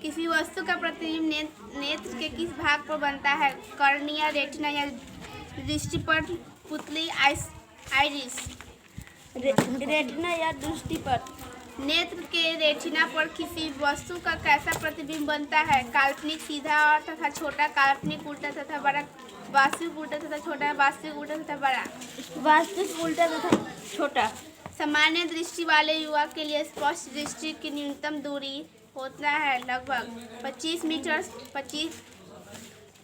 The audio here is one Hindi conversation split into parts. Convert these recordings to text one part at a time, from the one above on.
किसी वस्तु का प्रतिबिंब नेत्र के किस भाग पर बनता है? कर्निया, रेटिना या दृष्टिपट, पुतली, आइरिस। रेटिना या दृष्टिपट। नेत्र के रेटिना पर किसी वस्तु का कैसा प्रतिबिंब बनता है? काल्पनिक सीधा और तथा छोटा, काल्पनिक उल्टा तथा बड़ा, वास्तविक उल्टा तथा छोटा, वास्तविक उल्टा तथा बड़ा। वास्तविक उल्टा तथा छोटा। सामान्य दृष्टि वाले युवा के लिए स्पष्ट दृष्टि की न्यूनतम दूरी होता है लगभग 25 metre,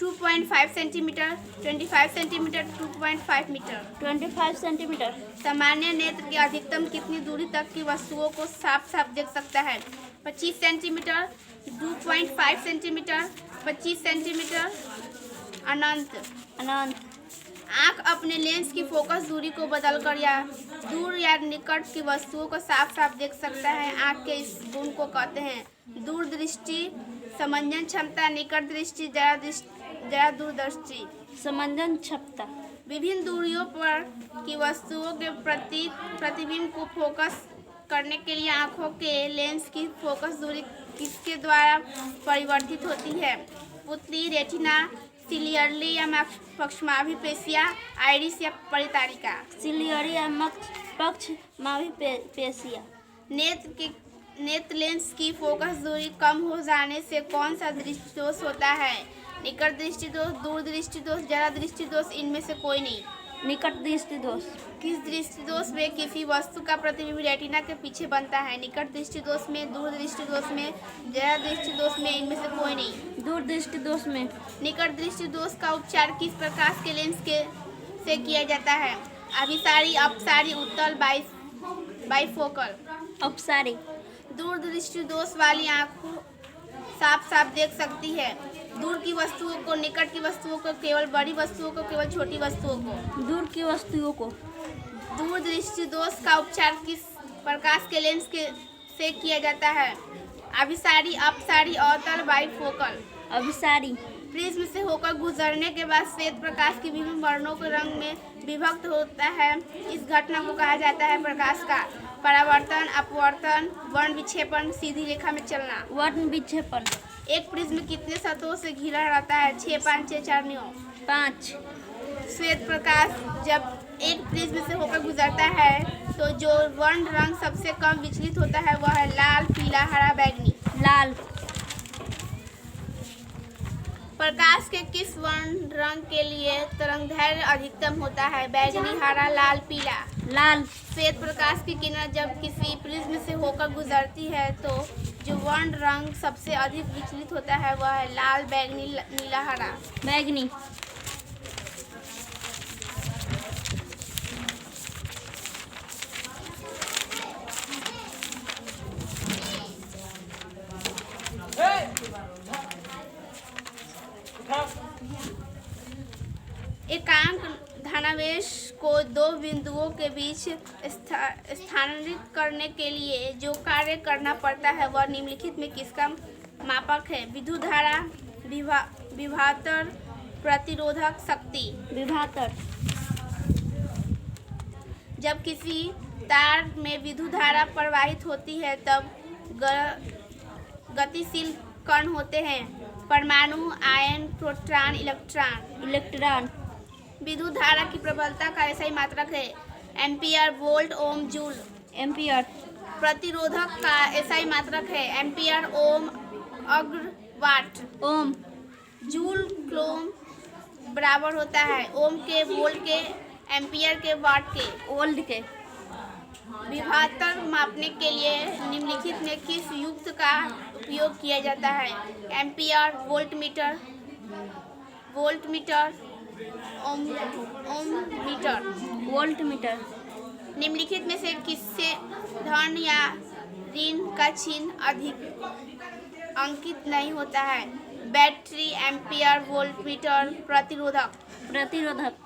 2.5 centimetre, 25 centimetre, 2.5 metre. 25 centimetre. सामान्य नेत्र की अधिकतम कितनी दूरी तक की वस्तुओं को साफ साफ देख सकता है? 25 सेंटीमीटर, 2.5 सेंटीमीटर, 25 सेंटीमीटर, अनंत। आँख अपने लेंस की फोकस दूरी को बदलकर या दूर या निकट की वस्तुओं को साफ साफ देख सकता है। आँख के इस गुण को कहते हैं दूरदृष्टि, समंजन क्षमता, निकट दृष्टि, जरा दूरदृष्टि। समंजन क्षमता। विभिन्न दूरियों पर की वस्तुओं के प्रतिबिंब को फोकस करने के लिए आँखों के लेंस की फोकस दूरी किसके द्वारा परिवर्तित होती है? पुतली, रेटिना, सिलियरी या पक्षमाभिपेशिया, आइरिस या परितारिका। सिलियरी या पक्षमाभिपेशिया। नेत्र लेंस की फोकस दूरी कम हो जाने से कौन सा दृष्टि दोष होता है? निकट दृष्टि दोष, दूर दृष्टि दोष, जरा दृष्टि दोष, इनमें से कोई नहीं। निकट दृष्टि दोष। किस दृष्टि दोष में किसी वस्तु का प्रतिबिंब रेटिना के पीछे बनता है? निकट दृष्टि दोष में, दूर दृष्टि दोष में, जरा दृष्टि दोष में, इनमें से कोई नहीं। दूर दृष्टि दोष में। निकट दृष्टि दोष का उपचार किस प्रकाश के लेंस से किया जाता है? अभिसारी, अपसारी, उत्तल, बाइफोकल। अपसारी। दूर दृष्टि दोष वाली आँखों साफ साफ देख सकती है दूर की वस्तुओं को, निकट की वस्तुओं को केवल बड़ी वस्तुओं को, केवल छोटी वस्तुओं को। दूर की वस्तुओं को। दूर दृष्टि दोष का उपचार किस प्रकाश के लेंस से किया जाता है? अभिसारी, अपसारी, अवतल, बाइफोकल। अभिसारी। प्रिज्म से होकर गुजरने के बाद श्वेत प्रकाश की विभिन्न वर्णों के रंग में विभक्त होता है। इस घटना को कहा जाता है प्रकाश का परावर्तन, अपवर्तन, वर्ण विक्षेपण, सीधी रेखा में चलना। वर्ण विक्षेपण। एक प्रिज्म कितने सतहों से घिरा रहता है? 6, 5, 6, 4, 9। 5। श्वेत प्रकाश जब एक प्रिज्म से होकर गुजरता है तो जो वर्ण रंग सबसे कम विचलित होता है वह है लाल, पीला, हरा, बैंगनी। लाल। प्रकाश के किस वर्ण रंग के लिए तरंगदैर्घ्य अधिकतम होता है? बैंगनी, हरा, लाल, पीला। लाल। श्वेत प्रकाश की किरण जब किसी प्रिज्म से होकर गुजरती है तो जो वर्ण रंग सबसे अधिक विचलित होता है वह है लाल, बैंगनी, नीला, हरा। बैंगनी। एकांक धनावेश को दो बिंदुओं के बीच स्थानांतरित करने के लिए जो कार्य करना पड़ता है वह निम्नलिखित में किसका मापक है? विद्युत धारा, विभवांतर, प्रतिरोधक शक्ति। विभवांतर। जब किसी तार में विद्युत धारा प्रवाहित होती है तब गतिशील कण होते हैं परमाणु, आयन, प्रोटॉन, इलेक्ट्रॉन। विद्युत धारा की प्रबलता का ऐसा ही मात्रक है एम्पियर, वोल्ट, ओम, जूल। एम्पियर। प्रतिरोधक का ऐसा ही मात्रक है एम्पियर, ओम, अग्र, वाट। ओम। जूल कूलम बराबर होता है ओम के, वोल्ट के, एम्पियर के, वाट के। वोल्ट के। विभवांतर मापने के लिए निम्नलिखित में किस युक्त का उपयोग किया जाता है? Ampere, voltmeter, ohmmeter. वोल्टमीटर। निम्नलिखित में से किससे धन या ऋण का चिन्ह अधिक अंकित नहीं होता है? बैटरी, एम्पियर, वोल्टमीटर, प्रतिरोधक।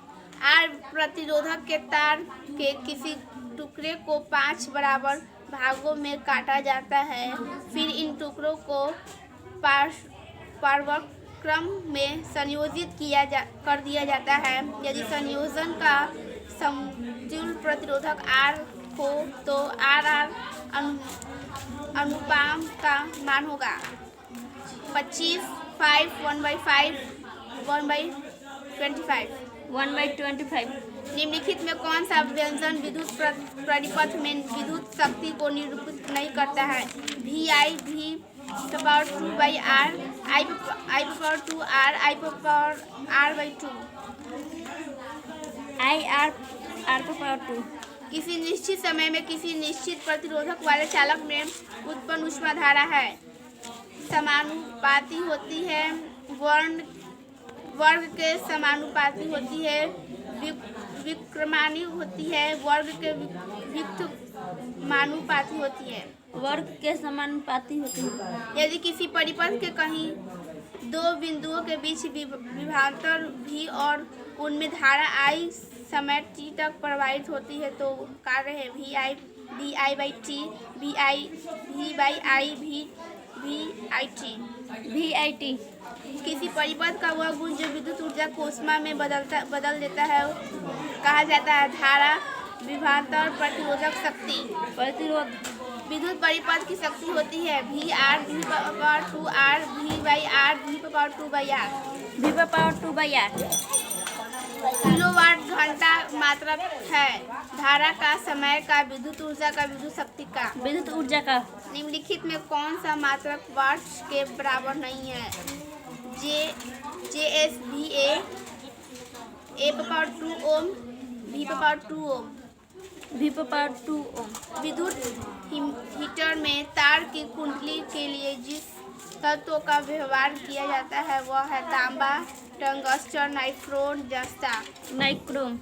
आर प्रतिरोधक के तार के किसी टुकड़े को 5 बराबर भागों में काटा जाता है, फिर इन टुकड़ों को पारवक्रम में संयोजित कर दिया जाता है। यदि संयोजन का समतुल्य प्रतिरोधक R हो तो RR अनुपात का मान होगा। 25, 5, 1/5, 1/25। 1/25। निम्नलिखित में कौन सा व्यंजन विद्युत परिपथ में विद्युत शक्ति को निरूपित नहीं करता है? VI, V⁴ I⁴ I⁴R, I⁴R/2। IR/2। किसी निश्चित समय में किसी निश्चित प्रतिरोधक वाले चालक में उत्पन्न ऊष्मा धारा है समानुपाती होती है, वर्ग के समानुपाती होती है, विक्रमानी होती है, वर्ग के व्युत्क्रमानुपाती होती है। वर्ग के समानुपाती होती है। यदि किसी परिपथ के कहीं दो बिंदुओं के बीच विभवांतर V और उनमें धारा I समय t तक प्रवाहित होती है तो कार्य है VI dI/t, V/I VIT। VIT। किसी परिपथ का वह गुण जो विद्युत ऊर्जा को ऊष्मा में बदल देता है कहा जाता है धारा, विभवांतर, प्रतिरोधक शक्ति। प्रतिरोध। विद्युत परिपथ की शक्ति होती है VR, V⁴2R, V/R, V⁴2R। V⁴2R। Kilowatt घंटा मात्रक है धारा का, समय का, विद्युत ऊर्जा का, विद्युत शक्ति का। विद्युत ऊर्जा का। निम्नलिखित में कौन सा मात्रक वाट्स के बराबर नहीं है? JSVA, A⁴2 ओम, V⁴2 ओम। V⁴2 ओम। विद्युत हीटर में तार की कुंडली के लिए जिस तत्व का व्यवहार किया जाता है वह है तांबा, टंगस्टन, नाइट्रोन, जस्ता। नाइक्रोम।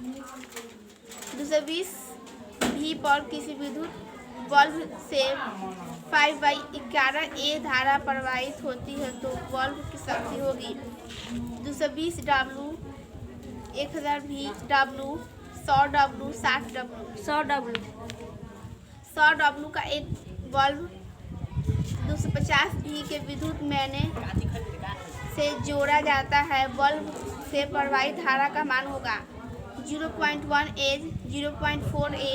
220 V पर किसी विद्युत बल्ब से 5/11 A धारा प्रवाहित होती है तो बल्ब की शक्ति होगी 220 W, 1000 V W, 100 W, 60 W। 100 W। 100 W का एक बल्ब 250 V के विद्युत मैने से जोड़ा जाता है। बल्ब से प्रवाहित धारा का मान होगा 0.1 A, 0.4 A,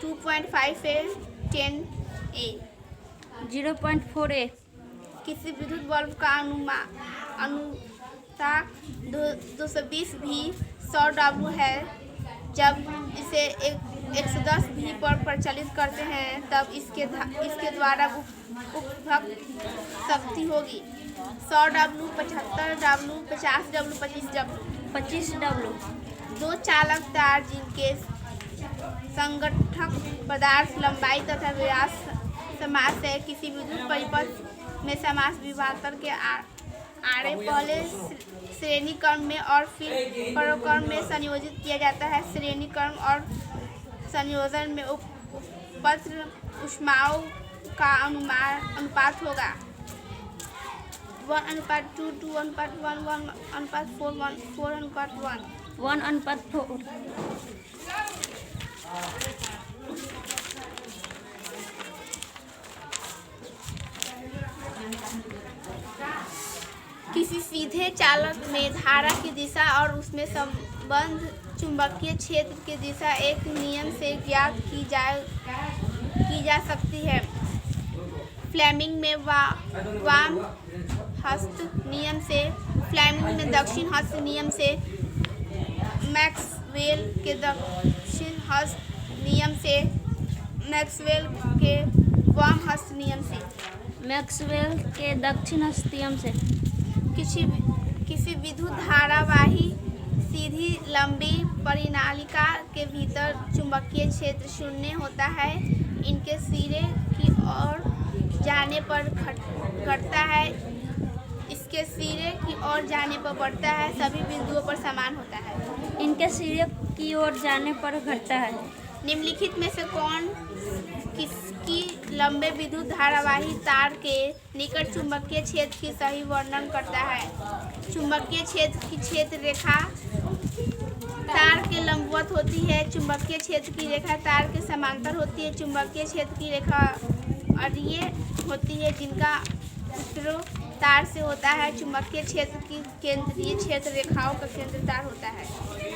2.5 A, 10 A। 0.4 A। किसी विद्युत बल्ब का अनुताप 220 V 100 W है। जब इसे 110 V पर प्रचलित करते हैं तब इसके द्वारा उपभोग शक्ति होगी 100 W, 75 W, 50 W, 25 W। 25 W। दो चालक तार जिनके संगठक पदार्थ लंबाई तथा व्यास समान है किसी विद्युत परिपथ में समान विभवांतर के आड़े पहले श्रेणी क्रम में और फिर परक्रम में संयोजित किया जाता है। श्रेणी क्रम और संयोजन में उपपत्र ऊष्माओं का अनुपात होगा 1:2, 2:1, 1:4, 4:1। 1:4। किसी सीधे चालक में धारा की दिशा और उसमें संबद्ध चुंबकीय क्षेत्र की दिशा एक नियम से ज्ञात की जा सकती है। फ्लेमिंग में वाम हस्त नियम से, फ्लेमिंग में दक्षिण हस्त नियम से, मैक्सवेल के दक्षिण हस्त नियम से, मैक्सवेल के वाम हस्त नियम से। मैक्सवेल के दक्षिण हस्त नियम से। किसी विद्युत धारावाही सीधी लंबी परिनालिका के भीतर चुंबकीय क्षेत्र शून्य होता है। इनके सिरे की ओर जाने पर घटता है, इसके सिरे की ओर जाने पर बढ़ता है, सभी बिंदुओं पर समान होता है। इनके सिरे की ओर जाने पर घटता है। निम्नलिखित में से कौन किसकी लंबे विद्युत धारावाही तार के निकट चुंबकीय क्षेत्र की सही वर्णन करता है? चुंबकीय क्षेत्र की क्षेत्र रेखा तार के लंबवत होती है। चुंबकीय क्षेत्र की रेखा तार के समांतर होती है। चुंबकीय क्षेत्र की रेखा अरीय होती है जिनका उत्तरों तार से होता है। चुंबकीय क्षेत्र की केंद्रीय क्षेत्र रेखाओं का केंद्र तार होता है।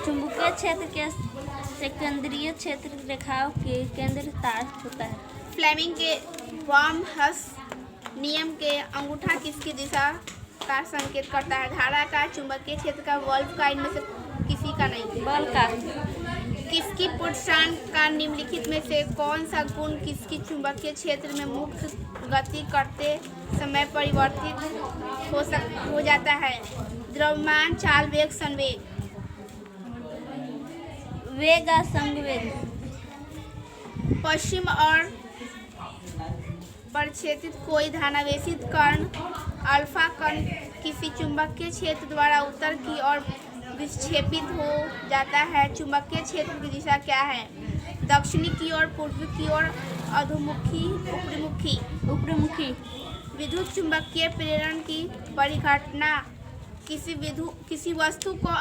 चुंबकीय क्षेत्र के केंद्रीय क्षेत्र रेखाओं के केंद्र तार होता है। फ्लेमिंग के वाम हस्त नियम के अंगूठा किसकी दिशा का संकेत करता है? धारा का, चुंबकीय क्षेत्र का, बल्ब का, इनमें से किसी का नहीं। बल का। किसकी प्रोत्साहन का निम्नलिखित में से कौन सा गुण किसकी चुंबकीय क्षेत्र में मुक्त गति करते समय परिवर्तित हो जाता है? द्रव्यमान, चाल, वेग, संवेग। वेग और संवेग। पश्चिम और प्रक्षेपित कोई धनावेशित कण अल्फा कण किसी चुंबकीय क्षेत्र द्वारा उत्तर की ओर विक्षेपित हो जाता है। चुंबकीय क्षेत्र की दिशा क्या है? दक्षिणी की ओर, पूर्वी की ओर, अधोमुखी, ऊपरीमुखी। ऊपरीमुखी। विद्युत चुंबकीय प्रेरण की परिघटना किसी वस्तु को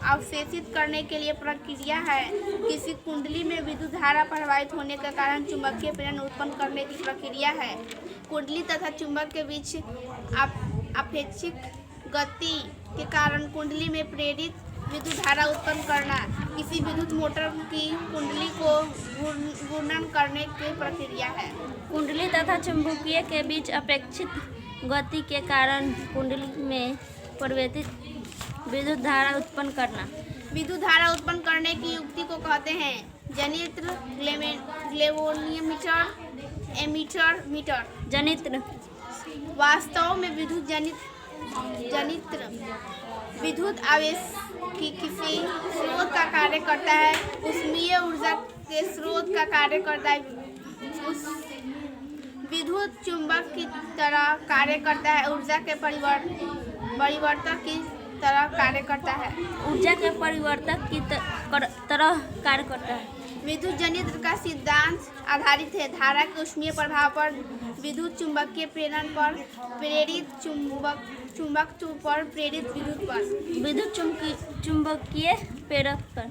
अवशेषित करने के लिए प्रक्रिया है। किसी कुंडली में विद्युत धारा प्रवाहित होने के कारण चुंबकीय प्रेरण उत्पन्न करने की प्रक्रिया है। कुंडली तथा चुंबक के बीच आपेक्षिक गति के कारण कुंडली में प्रेरित विद्युत धारा उत्पन्न करना। किसी विद्युत मोटर की कुंडली को घूर्णन करने की प्रक्रिया है। कुंडली तथा चुंबकीय के बीच अपेक्षित गति के कारण कुंडली में परिवर्तित विद्युत धारा उत्पन्न करना। विद्युत धारा उत्पन्न करने की युक्ति को कहते हैं जनित्र, ग्लेवोमीटर, एमीटर, मीटर। जनित्र। वास्तव में जनित्र विद्युत आवेश की किसी स्रोत का कार्य करता है। ऊष्मीय ऊर्जा के स्रोत का कार्य करता है। उस विद्युत चुंबक की तरह कार्य करता है। ऊर्जा के परिवर्तक की तरह कार्य करता है। ऊर्जा के परिवर्तक की तरह कार्य करता है। विद्युत जनित्र का सिद्धांत आधारित है धारा के ऊष्मीय प्रभाव पर, विद्युत चुंबकीय प्रेरण पर, प्रेरित चुंबकत्व पर, प्रेरित विद्युत पर। विद्युत चुंबकीय प्रेरक पर।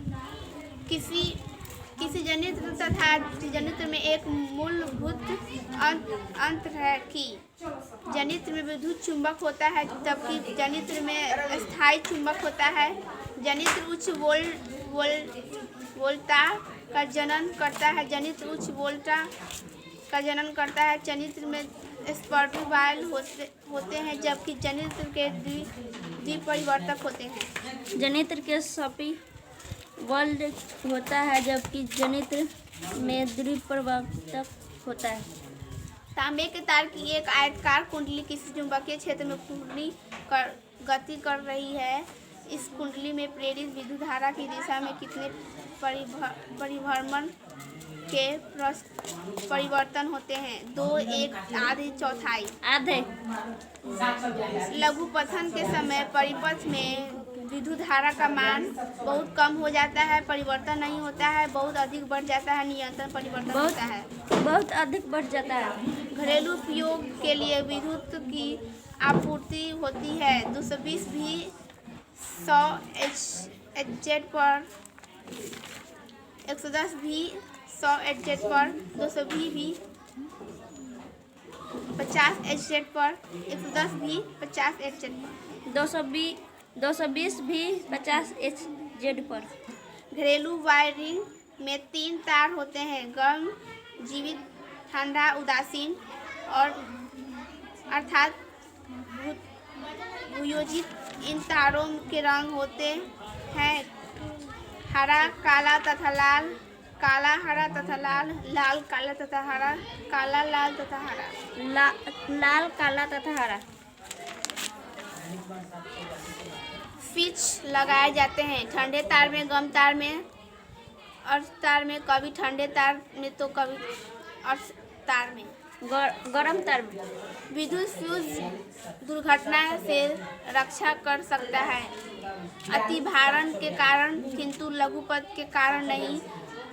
किसी जनित्र तथा जनित्र में एक मूलभूत अंतर है कि जनित्र में विद्युत चुंबक होता है जबकि जनित्र में स्थायी चुंबक होता है। जनित्र उच्च वोल्टा का जनन करता है। जनित्र उच्च वोल्टा का जनन करता है। जनित्र में स्पर्धी वायल होते हैं जबकि जनित्र के द्विपरिवर्तक होते हैं। जनित्र के सभी वर्ल्ड होता है जबकि जनित्र में द्विपरिवर्तक होता है। तांबे के तार की एक आयताकार कुंडली किसी चुंबकीय क्षेत्र में गति कर रही है। इस कुंडली में प्रेरित विद्युत धारा की दिशा में कितने परिभ्रमण के परिवर्तन होते हैं? 2, 1, आधे, चौथाई। आधे। लघुपथन के समय परिपथ में विद्युत धारा का मान बहुत कम हो जाता है, परिवर्तन नहीं होता है, बहुत अधिक बढ़ जाता है, निरंतर परिवर्तन होता है। बहुत अधिक बढ़ जाता है। घरेलू उपयोग के लिए विद्युत की आपूर्ति होती है। 220 भी 100 HZ पर, 110 भी 100 HZ पर, 220 भी 50 HZ पर, 110 भी 50 HZ पर, 220 भी 50 HZ पर। घरेलू वायरिंग में 3 तार होते हैं, गर्म, जीवित, ठंडा, उदासीन और अर्थात भूयोजित। इन तारों के रंग होते हैं हरा, काला तथा लाल, काला, हरा तथा लाल, लाल, काला तथा हरा, काला, लाल तथा हरा। लाल, काला तथा हरा। स्विच लगाए जाते हैं ठंडे तार में, गर्म तार में, अर्ध तार में, कभी ठंडे तार में तो कभी अर्ध तार में, गर्म तार में। विद्युत फ्यूज दुर्घटना से रक्षा कर सकता है अतिभारण के कारण किंतु लघुपथ के कारण नहीं,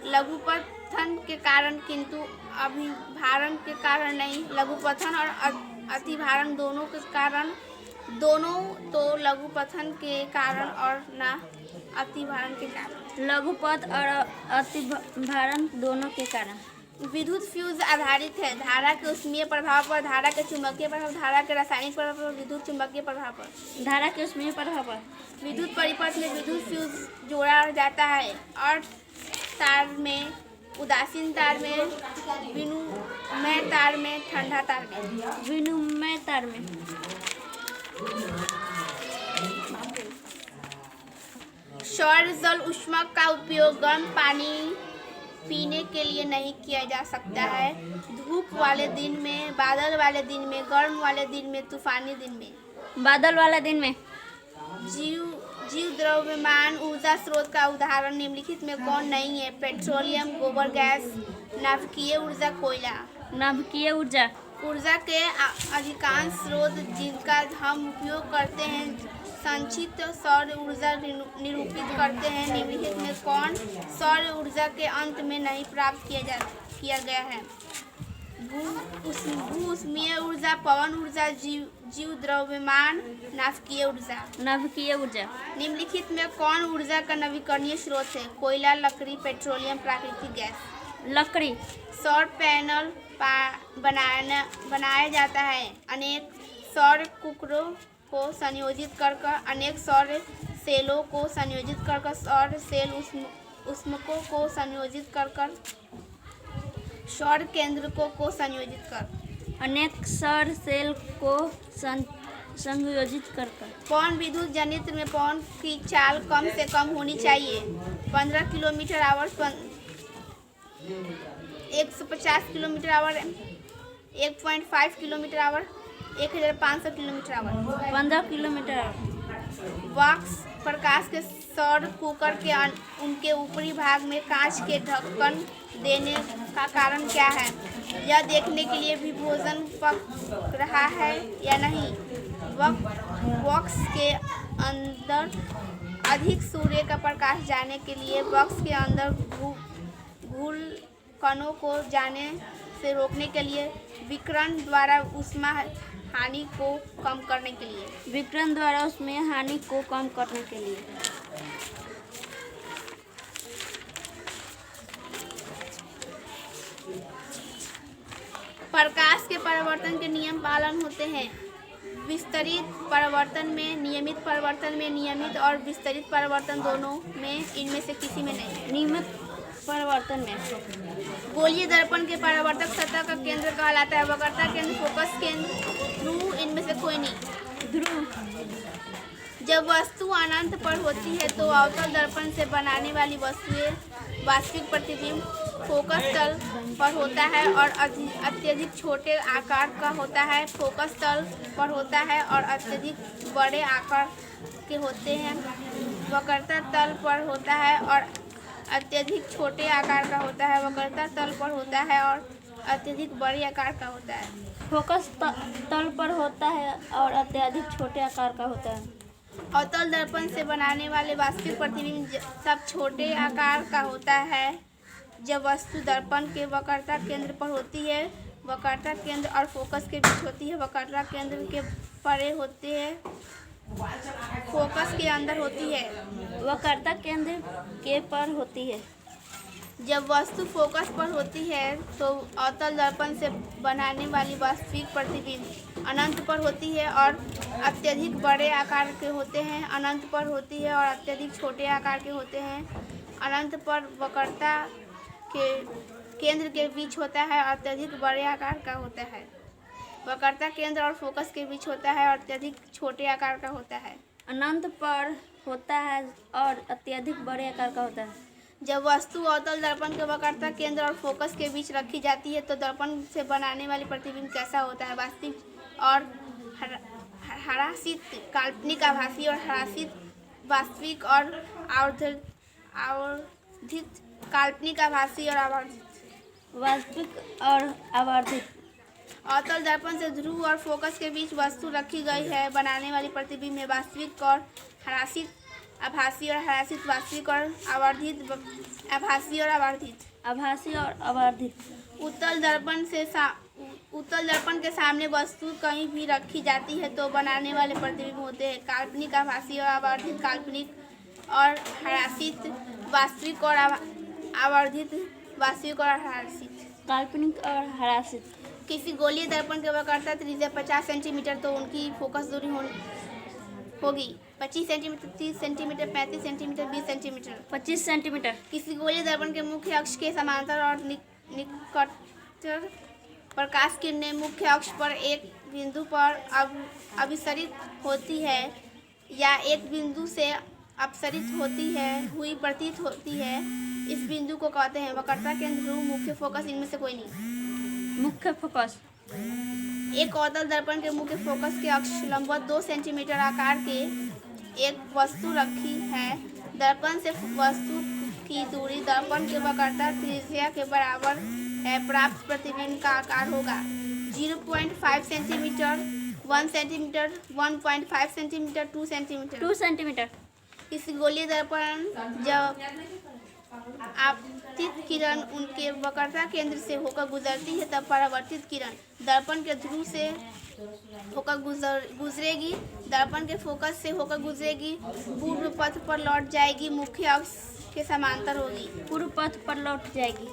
लघुपथन के कारण किंतु अभिभारण के कारण नहीं। लघुपथन और अतिभारण दोनों के कारण, दोनों तो लघुपथन के कारण और न अतिभारण के कारण। लघुपथ और अतिभारण दोनों के कारण। विद्युत फ्यूज आधारित है धारा के ऊष्मीय प्रभाव पर, धारा के चुंबकीय प्रभाव, धारा के रासायनिक प्रभाव पर, विद्युत चुंबकीय प्रभाव पर। धारा के ऊष्मीय प्रभाव पर। विद्युत परिपथ में विद्युत फ्यूज जोड़ा जाता है और तार में उदासीन तार में, विनिमय तार में, ठंडा तार में। विनिमय तार में। सौर जल ऊष्मा का उपयोग गर्म पानी पीने के लिए नहीं किया जा सकता है। धूप वाले दिन में, बादल वाले दिन में, गर्म वाले दिन में, तूफानी दिन में। बादल वाला दिन में। जीव द्रव्यमान ऊर्जा स्रोत का उदाहरण निम्नलिखित में कौन नहीं है? पेट्रोलियम, गोबर गैस, नाभिकीय ऊर्जा, कोयला। नाभिकीय ऊर्जा। ऊर्जा के अधिकांश स्रोत जिनका हम उपयोग करते हैं संचित सौर ऊर्जा निरूपित करते हैं। निम्नलिखित में कौन सौर ऊर्जा के अंत में नहीं प्राप्त किया गया है? भू ऊष्मीय ऊर्जा, पवन ऊर्जा, जीव द्रव्यमान, नाभिकीय ऊर्जा। नाभिकीय ऊर्जा। निम्नलिखित में कौन ऊर्जा का नवीकरणीय स्रोत है? कोयला, लकड़ी, पेट्रोलियम, प्राकृतिक गैस। लकड़ी। सौर पैनल बनाया जाता है अनेक सौर कुकरों को संयोजित कर अनेक सौर सेलों को संयोजित कर सौर सेल ऊष्मकों को संयोजित कर सौर केंद्रकों को संयोजित कर अनेक सौर सेल को संयोजित कर। पवन विद्युत जनित्र में पवन की चाल कम से कम होनी चाहिए। 15 kilometre hour, 150 kilometre hour, 1.5 kilometre hour, 1500 kilometre hour. 15 kilometre hour. वॉक्स प्रकाश के सौर कुकर के उनके ऊपरी भाग में कांच के ढक्कन देने का कारण क्या है? यह देखने के लिए भी भोजन पक रहा है या नहीं। बॉक्स के अंदर अधिक सूर्य का प्रकाश जाने के लिए बॉक्स के अंदर धूल कणों को जाने से रोकने के लिए, विकिरण द्वारा ऊष्मा हानि को कम करने के लिए। विकिरण द्वारा ऊष्मीय हानि को कम करने के लिए। प्रकाश के परावर्तन के नियम पालन होते हैं। विस्तरित परावर्तन में, नियमित परावर्तन में, नियमित और विस्तरित परावर्तन दोनों में, इनमें से किसी में नहीं। नियमित परावर्तन में। गोलीय दर्पण के परावर्तक सतह का केंद्र कहलाता है। वक्रता केंद्र, फोकस केंद्र, ध्रुव, इनमें से कोई नहीं। ध्रुव। जब वस्तु अनंत पर होती है तो अवतल दर्पण से बनाने वाली वस्तुएं वास्तविक प्रतिबिंब फोकस तल पर होता है और अत्यधिक छोटे आकार का होता है। फोकस तल पर होता है और अत्यधिक बड़े आकार के होते हैं। वक्रता तल पर होता है और अत्यधिक छोटे आकार का होता है। वक्रता तल पर होता है और अत्यधिक बड़े आकार का होता है। फोकस तल पर होता है और अत्यधिक छोटे आकार का होता है। अवतल दर्पण से बनाने वाले वास्तविक प्रतिबिंब सब छोटे आकार का होता है। जब वस्तु दर्पण के वक्रता केंद्र पर होती है, वक्रता केंद्र और फोकस के बीच होती है, वक्रता केंद्र के परे होते हैं, फोकस के अंदर होती है, वक्रता केंद्र के पर होती है। जब वस्तु फोकस पर होती है तो अवतल दर्पण से बनाने वाली वास्तविक प्रतिबिंब अनंत पर होती है और अत्यधिक बड़े आकार के होते हैं। अनंत पर होती है और अत्यधिक छोटे आकार के होते हैं। अनंत पर वक्रता के केंद्र के बीच होता है और अत्यधिक बड़े आकार का होता है। वक्रता केंद्र और फोकस के बीच होता है और अत्यधिक छोटे आकार का होता है। अनंत पर होता है और अत्यधिक बड़े आकार का होता है। जब वस्तु अवतल दर्पण के वक्रता केंद्र और फोकस के बीच रखी जाती है तो दर्पण से बनाने वाली प्रतिबिंब कैसा होता है? वास्तविक और हरासित, काल्पनिक, आभासी और हरासित, वास्तविक और आवर्धित, काल्पनिक, आभासी और आवर्धित। वास्तविक और आवर्धित। अवतल दर्पण से ध्रुव और फोकस के बीच वस्तु रखी गई है। बनाने वाली प्रतिबिंब में वास्तविक और हरासित, आभासी और हरासित, वास्तविक और आवर्धित, आभासी और आवर्धित। आभासी और आवर्धित। उत्तल दर्पण के सामने वस्तु कहीं भी रखी जाती है तो बनाने वाले प्रतिबिंब होते हैं काल्पनिक, आभासी और आवर्धित। काल्पनिक और हरासित, वास्तविक और आवर्धित, वास्तविक और हरासित। काल्पनिक और हरासित। किसी गोलीय दर्पण के वक्रता त्रिज्या 50 सेंटीमीटर तो उनकी फोकस दूरी होगी? 25 centimetre, 30 centimetre, 35 centimetre, 20 centimetre. 25 centimetre. किसी गोलीय दर्पण के मुख्य अक्ष के समांतर और निकटतर प्रकाश किरणें मुख्य अक्ष पर एक बिंदु पर अभिसरित होती है या एक बिंदु से अपसरित होती है हुई प्रतीत होती है, इस बिंदु को कहते हैं वक्रता केंद्र, ध्रुव, मुख्य फोकस। इनमें से कोई नहीं। मुख्य फोकस। एक अवतल दर्पण के मुख्य फोकस के अक्ष लंबवत 2 सेंटीमीटर आकार के एक वस्तु रखी है। दर्पण से वस्तु की दूरी दर्पण के वक्रता त्रिज्या के बराबर है। प्राप्त प्रतिबिंब का आकार होगा 0.5 centimetre, 1 centimetre, 1.5 centimetre, 2 centimetre. 2 centimetre. इस गोलीय दर्पण जब आपतित किरण उनके वक्रता केंद्र से होकर गुजरती है तब परावर्तित किरण दर्पण के ध्रुव से होकर गुजरेगी, दर्पण के फोकस से होकर गुजरेगी, पूर्व पथ पर लौट जाएगी, मुख्य अक्ष के समांतर होगी। पूर्व पथ पर लौट जाएगी।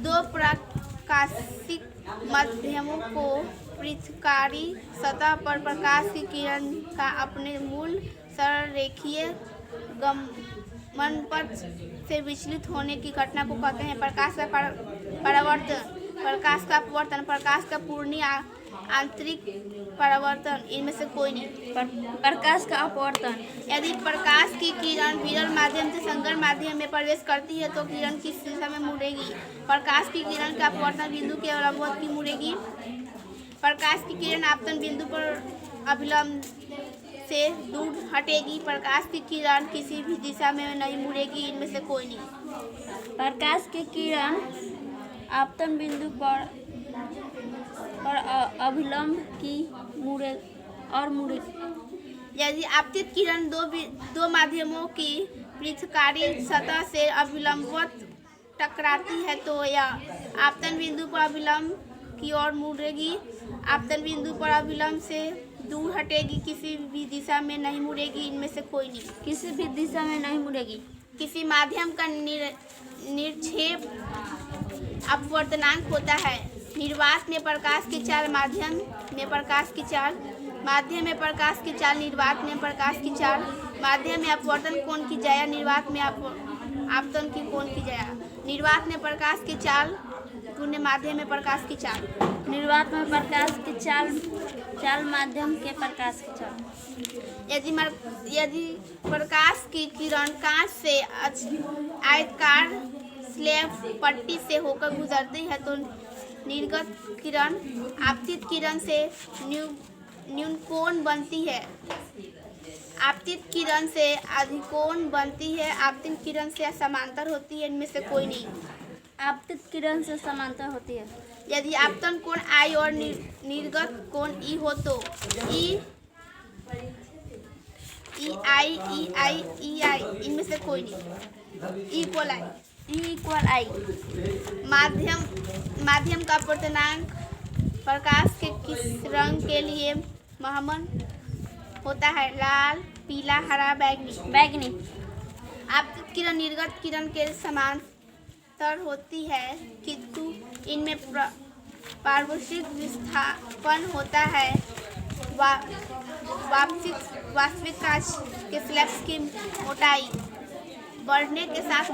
2 प्रकाशिक माध्यमों को पृथ्वी सतह पर प्रकाश की किरण का अपने मूल सररेखीय गमनपथ से विचलित होने की घटना को कहते हैं प्रकाश का परावर्तन, प्रकाश का अपवर्तन, प्रकाश का पूर्णीय आंतरिक परावर्तन। इनमें से कोई नहीं। प्रकाश का अपवर्तन। यदि प्रकाश की किरण विरल माध्यम से संकर माध्यम में प्रवेश करती है तो किरण किस दिशा में मुड़ेगी? प्रकाश की किरण का अपवर्तन बिंदु के लंबवत की मुड़ेगी। प्रकाश की किरण आपतन बिंदु पर अभिलंब से दूर हटेगी। प्रकाश की किरण किसी भी दिशा में नहीं मुड़ेगी। इनमें से कोई नहीं। प्रकाश की किरण आपतन बिंदु पर अभिलंब की मुड़े। यदि आपतित किरण दो माध्यमों की पृथ्वी सतह से अभिलंबवत टकराती है तो यह आपतन बिंदु पर अभिलंब की ओर मुड़ेगी। आपतन बिंदु पर अभिलंब से दूर हटेगी, किसी भी दिशा में नहीं मुड़ेगी। इनमें से कोई नहीं। किसी भी दिशा में नहीं मुड़ेगी। किसी माध्यम का निरक्षेप अपवर्तनांक होता है। निर्वात में प्रकाश की चाल, माध्यम में प्रकाश की चाल, माध्यम में प्रकाश की चाल, निर्वात में प्रकाश की चाल, माध्यम में अपवर्तन कोण की जाया, निर्वात में आपतन की कोण की जाया। निर्वात में प्रकाश की चाल पुण्य माध्यम में प्रकाश की चाल। निर्वात में प्रकाश की चाल माध्यम के प्रकाश की चाल। यदि प्रकाश की किरण कांच से आयताकार स्लैब पट्टी से होकर गुजरती है तो निर्गत किरण आपतित किरण से न्यूनकोण बनती है। आपतित किरण से अधिकोण बनती है। आपतित किरण से समांतर होती है। इनमें से कोई नहीं। आपतित किरण से समांतर होती है। यदि आपतन कोण I और निर्गत कोण E हो तो EI इनमें से कोई नहीं। Equal I। माध्यम का अपवर्तनांक प्रकाश के किस रंग के लिए महमन होता है? लाल, पीला, हरा, बैगनी। आपतित किरण निर्गत किरण के समांतर होती है किंतु इनमें पारवश्यक विस्थापन होता है। वास्तविक कांच के स्लैब्स की मोटाई बढ़ने के साथ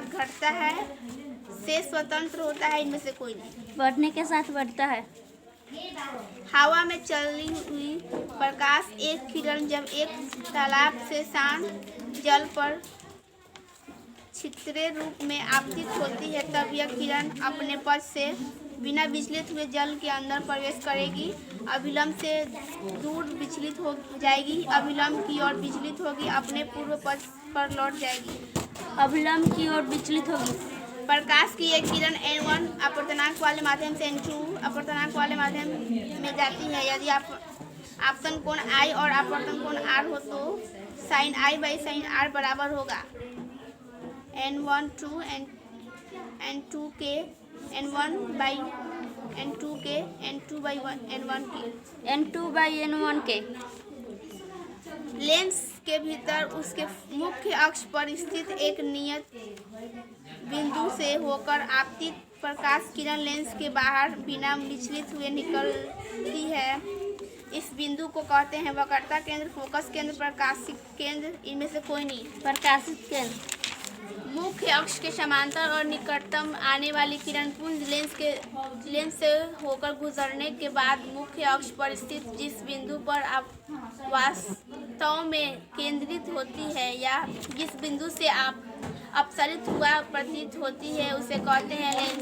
घटता है, से स्वतंत्र होता है। इनमें से कोई नहीं। बढ़ने के साथ बढ़ता है। हवा में चली हुई प्रकाश एक किरण जब एक तालाब से शांत जल पर छितरे रूप में आपतित होती है तब यह किरण अपने पथ से बिना विचलित हुए जल के अंदर प्रवेश करेगी, अभिलंब से दूर विचलित हो जाएगी, अभिलंब की ओर विचलित होगी, अपने पूर्व पथ पर लौट जाएगी। अभिलंब की ओर विचलित होगी। प्रकाश की एक किरण N1 अपवर्तनांक वाले माध्यम से N2 अपवर्तनांक वाले माध्यम में जाती है। यदि आपतन कोण I और अपवर्तन कोण R हो तो sin I by sin R बराबर होगा N1 to N2 के N1 by N2 के N2 by N1 के N2 by N1 के। लेंस के भीतर उसके मुख्य अक्ष पर स्थित एक नियत बिंदु से होकर आपतित प्रकाश किरण लेंस के बाहर बिना विचलित हुए निकलती है। इस बिंदु को कहते हैं वक्रता केंद्र, फोकस केंद्र, प्रकाशिक केंद्र। इनमें से कोई नहीं। प्रकाशित केंद्र मुख्य अक्ष के समांतर और निकटतम आने वाली किरण पुंज लेंस से होकर गुजरने के बाद मुख्य अक्ष पर स्थित जिस बिंदु पर वास्तव में केंद्रित होती है या जिस बिंदु से आप अपसरित हुआ प्रतीत होती है उसे कहते हैं लेंस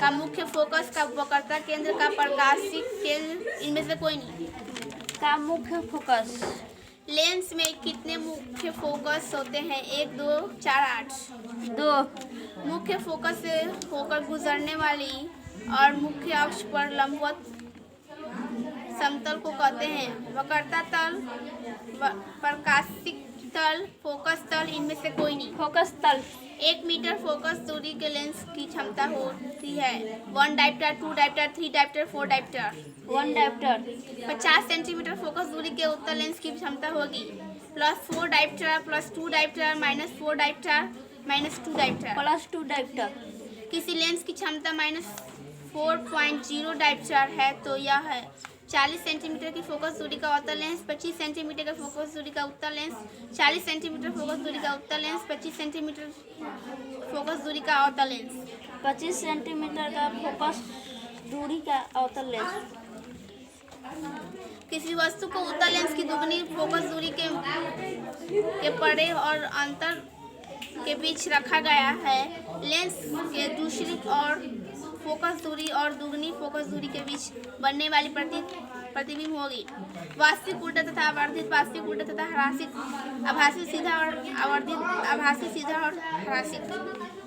का मुख्य फोकस का वक्रता केंद्र का प्रकाशिक केंद्र। इनमें से कोई नहीं। का मुख्य फोकस। लेंस में कितने मुख्य फोकस होते हैं? 1, 2, 4, 8। 2। मुख्य फोकस से होकर गुजरने वाली और मुख्य अक्ष पर लंबवत समतल को कहते हैं वक्रता तल, प्रकाशिक तल, फोकस तल। इनमें से कोई नहीं। फोकस तल। 1 मीटर फोकस दूरी के लेंस की क्षमता होती है। 1 dioptre, 2 dioptre, 3 dioptre, 4 dioptre. 1 dioptre. 50 centimetre focus दूरी के उत्तल लेंस की क्षमता होगी +4 dioptre, +2 dioptre, -4 dioptre, -2 dioptre. +2 dioptre. किसी लेंस की क्षमता -4.0 डायप्टर है तो यह है 40 सेंटीमीटर की फोकस दूरी का अवतल लेंस, 25 सेंटीमीटर का फोकस दूरी का उत्तल लेंस, 40 सेंटीमीटर फोकस दूरी का उत्तल लेंस, 25 सेंटीमीटर फोकस दूरी का अवतल लेंस। 25 सेंटीमीटर का फोकस दूरी का अवतल लेंस। किसी वस्तु को उत्तल लेंस की दुगनी फोकस दूरी के परे और अंतर के बीच रखा गया है। लेंस के दूसरी और फोकस दूरी और दुगनी फोकस दूरी के बीच बनने वाली प्रतिबिंब होगी वास्तविक उल्टा तथा आवर्धित, वास्तविक उल्टा तथा ह्रासित, आभासी सीधा और आवर्धित, आभासी सीधा और ह्रासित।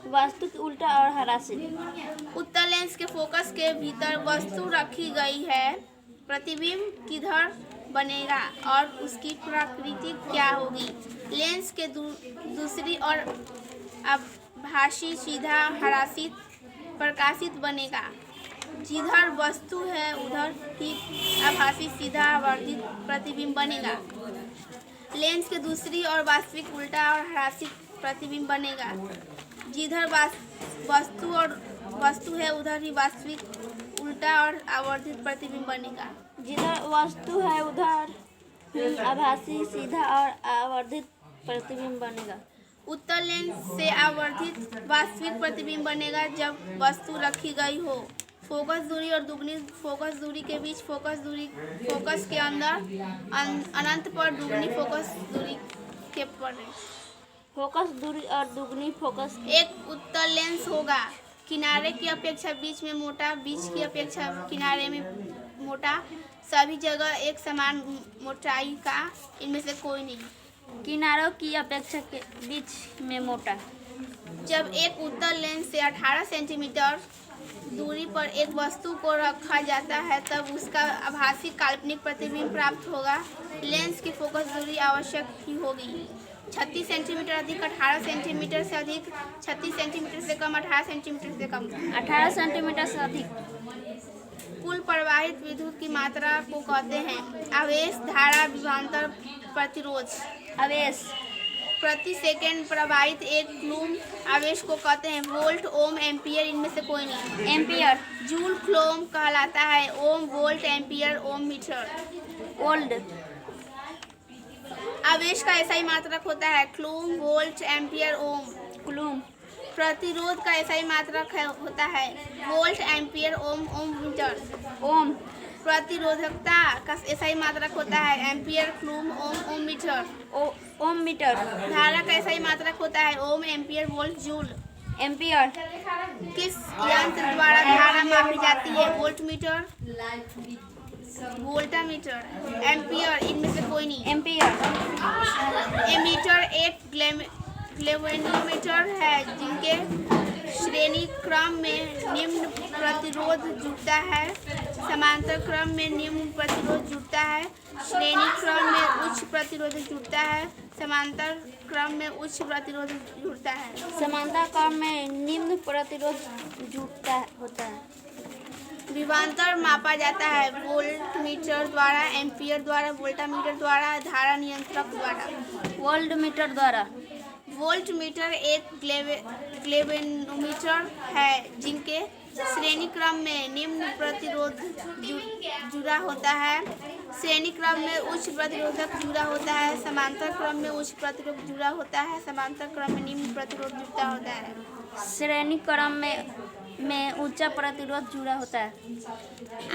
वास्तविक उल्टा और ह्रासित। उत्तल लेंस के फोकस के भीतर वस्तु रखी गई है, प्रतिबिंब किधर बनेगा और उसकी प्रकृति क्या होगी? लेंस के दूसरी और आभासी सीधा ह्रासित प्रकाशित बनेगा। जिधर वस्तु है उधर ही आभासी सीधा आवर्धित प्रतिबिंब बनेगा। लेंस के दूसरी और वास्तविक उल्टा और ह्रासित प्रतिबिंब बनेगा। जिधर वस्तु है उधर ही वास्तविक उल्टा और आवर्धित प्रतिबिंब बनेगा। जिधर वस्तु है उधर ही आभासी सीधा और आवर्धित प्रतिबिंब बनेगा। उत्तल लेंस से आवर्धित वास्तविक प्रतिबिंब बनेगा जब वस्तु रखी गई हो। फोकस दूरी और दुगनी फोकस दूरी के बीच फोकस के अंदर अनंत पर दुगनी फोकस दूरी के परे। फोकस दूरी और दुगनी फोकस। एक उत्तल लेंस होगा, किनारे की अपेक्षा बीच में मोटा, बीच की अपेक्षा किनारे में मोटा, सभी जगह एक समान मोटाई का। इनमें से कोई नहीं। किनारों की अपेक्षा के बीच में मोटा। जब एक उत्तल लेंस से 18 सेंटीमीटर दूरी पर एक वस्तु को रखा जाता है तब उसका आभासी काल्पनिक प्रतिबिंब प्राप्त होगा। लेंस की फोकस दूरी आवश्यक ही होगी 36 सेंटीमीटर अधिक 18 सेंटीमीटर से अधिक, 36 सेंटीमीटर से कम 18 सेंटीमीटर से कम, 18 सेंटीमीटर से अधिक। कुल प्रवाहित विद्युत की मात्रा को कहते हैं आवेश, धारा, विभवांतर, प्रतिरोध। आवेश। प्रति सेकंड प्रवाहित एक कूलम आवेश को कहते हैं वोल्ट, ओम, एम्पियर। इनमें से कोई नहीं। एम्पियर। जूल कूलम कहलाता है ओम, वोल्ट, एम्पियर, ओम, मीटर। वोल्ट। आवेश का ऐसा ही मात्रक होता है कूलम, वोल्ट, एम्पियर, ओम। कूलम। प्रतिरोध का ऐसा ही मात्रक होता है वोल्ट, एम्पियर, ओम, ओम, मीटर। ओम। प्रतिरोधकता का ऐसा ही मात्रक होता है एम्पियर, कूलम, ओम, ओम, मीटर। ओम मीटर। धारा का ऐसा ही मात्रक होता है ओम, एम्पियर, वोल्ट, जूल। एम्पियर। किस यंत्र द्वारा धारा मापी जाती है? Voltmeter, voltameter, ampere. इनमें से कोई नहीं। एम्पियर। एमीटर एक ग्लेवेनोमीटर है जिनके श्रेणी क्रम में निम्न प्रतिरोध जुड़ता है, समांतर क्रम में निम्न प्रतिरोध जुड़ता है, श्रेणी क्रम में उच्च प्रतिरोध जुड़ता है, समांतर क्रम में उच्च प्रतिरोध जुड़ता है। समांतर क्रम में निम्न प्रतिरोध जुड़ता होता है। विभवांतर मापा जाता है वोल्टमीटर द्वारा, एम्पियर द्वारा, वोल्टामीटर द्वारा, धारा नियंत्रक द्वारा। वोल्टमीटर द्वारा। वोल्टमीटर एक ग्लेवेनोमीटर है जिनके श्रेणी क्रम में निम्न प्रतिरोध जुड़ा होता है। श्रेणी क्रम में उच्च प्रतिरोधक जुड़ा होता है, समांतर क्रम में उच्च प्रतिरोध जुड़ा होता है, समांतर क्रम में निम्न प्रतिरोध जुड़ा होता है। श्रेणी क्रम में ऊंचा प्रतिरोध जुड़ा होता है।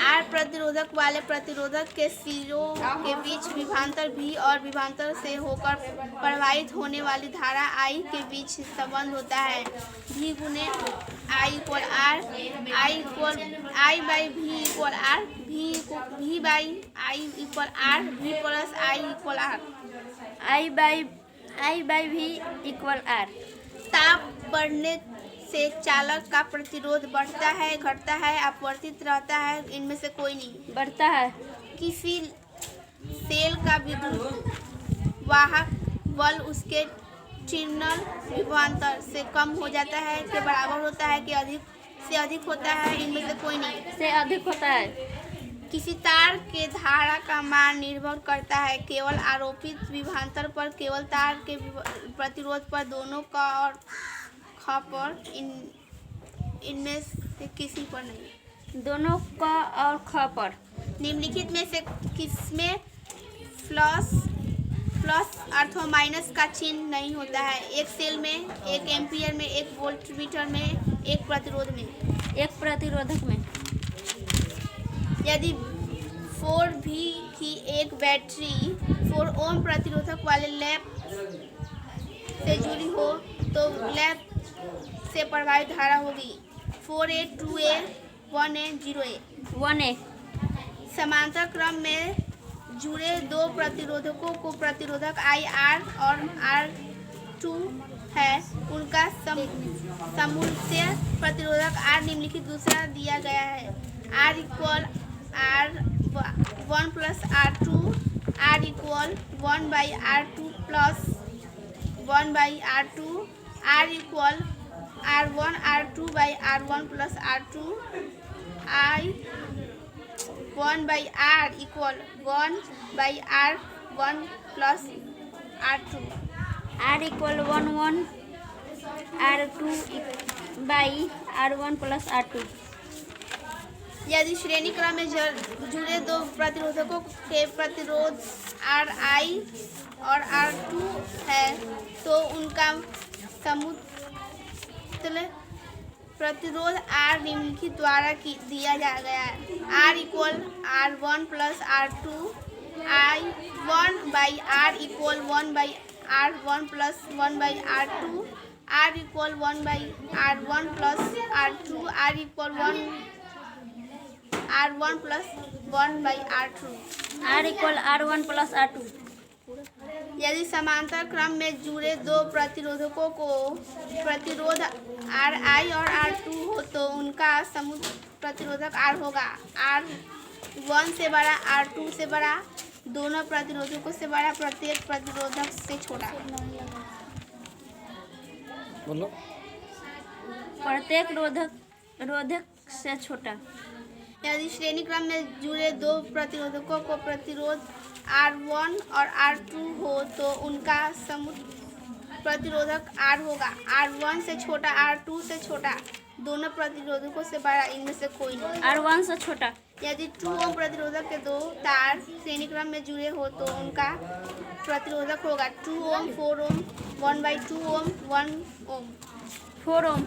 आर प्रतिरोधक वाले प्रतिरोधक के सिरों के बीच विभवांतर V और विभवांतर से होकर प्रवाहित होने वाली धारा I के बीच संबंध होता है। V गुने I equal R, I by V equal R, V by I equal R, V plus I equal R। I by V equal R। ताप बढ़ने से चालक का प्रतिरोध बढ़ता है, घटता है, अपवर्तित रहता है, इनमें से कोई नहीं। बढ़ता है। किसी सेल का विद्युत वाहक बल उसके टर्मिनल विभवांतर से कम हो जाता है, के बराबर होता है कि अधिक से अधिक होता है, इनमें से कोई नहीं। से अधिक होता है। किसी तार के धारा का मान निर्भर करता है केवल आरोपित विभवांतर पर, केवल तार के प्रतिरोध पर, दोनों का और ख पर, इनमें से किसी पर नहीं। दोनों का और ख पर। निम्नलिखित में से किसमें प्लस अथवा माइनस का चिन्ह नहीं होता है? एक सेल में, एक एम्पियर में, एक वोल्टमीटर में, एक प्रतिरोध में। एक प्रतिरोधक में। यदि 4V की एक बैटरी 4 ओम प्रतिरोधक वाले लैंप से जुड़ी हो तो लैंप से प्रवाहित धारा होगी 4A, 2A, 1A, 0A। 1A। समांतर क्रम में जुड़े दो प्रतिरोधकों को प्रतिरोधक IR और R2 है, उनका समूल्य प्रतिरोधक R निम्नलिखित दूसरा दिया गया है। R equal R1 plus R2, R equal 1 by R2 plus 1 by R2, R equal R1 R2 by R1 plus R2, I 1 by R equal 1 by R1 plus R2। R equal 1 R2 by R1 plus R2। यदि श्रेणी क्रम में जुड़े दो प्रतिरोधकों के प्रतिरोध RI और R2 है तो उनका समतुल्य प्रतिरोध R निम्नलिखित द्वारा दिया गया है। R equal R1 plus R2, I1 by R equal 1 by R1 plus 1 by R2, R equal 1 by R1 plus R2, R equal R1 plus 1 by R2। R equal R1 plus R2। यदि समांतर क्रम में जुड़े दो प्रतिरोधकों को प्रतिरोध RI और R2 हो तो उनका समूह प्रतिरोधक R होगा। R1 से बड़ा, R2 से बड़ा, दोनों प्रतिरोधकों से बड़ा, प्रत्येक प्रतिरोधक से छोटा। बोलो। प्रत्येक रोधक से छोटा। यदि श्रेणी क्रम में जुड़े दो प्रतिरोधकों को प्रतिरोध R1 और R2 हो तो उनका समूह प्रतिरोधक R होगा। R1 से छोटा, R2 से छोटा, दोनों प्रतिरोधकों से बड़ा, इनमें से कोई नहीं। R1 से छोटा। यदि 2 ओम प्रतिरोधक के दो तार श्रेणी क्रम में जुड़े हो तो उनका प्रतिरोधक होगा 2 ओम, 4 ओम, 1 बाई 2 ओम, 1 ओम। 4 ओम।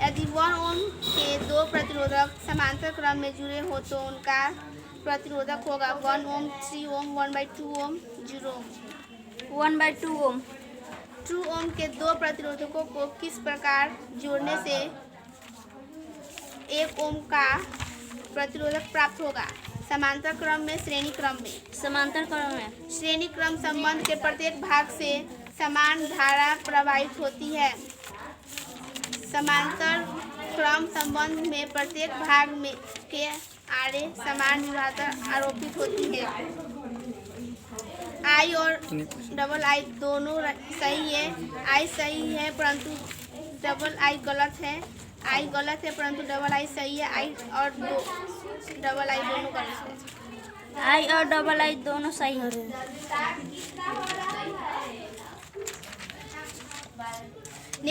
यदि 1 ओम के दो प्रतिरोधक समांतर क्रम में जुड़े हो तो उनका प्रतिरोधक होगा 1 ओम, 3 ओम, 1 बाई 2 ओम, 0 ओम। 1 बाई 2 ओम। 2 ओम के दो प्रतिरोधकों को किस प्रकार जोड़ने से 1 ओम का प्रतिरोधक प्राप्त होगा? समांतर क्रम में, श्रेणी क्रम में। समांतर क्रम में। श्रेणी क्रम संबंध के प्रत्येक भाग से समान धारा प्रवाहित होती है। समांतर क्रम संबंध में प्रत्येक भाग में के आड़े समान विभवांतर आरोपित होती है। I और डबल I दोनों सही है। I सही है परंतु डबल I गलत है। I गलत है परंतु डबल I सही है। I और डबल I दोनों गलत है। I और डबल I दोनों सही है।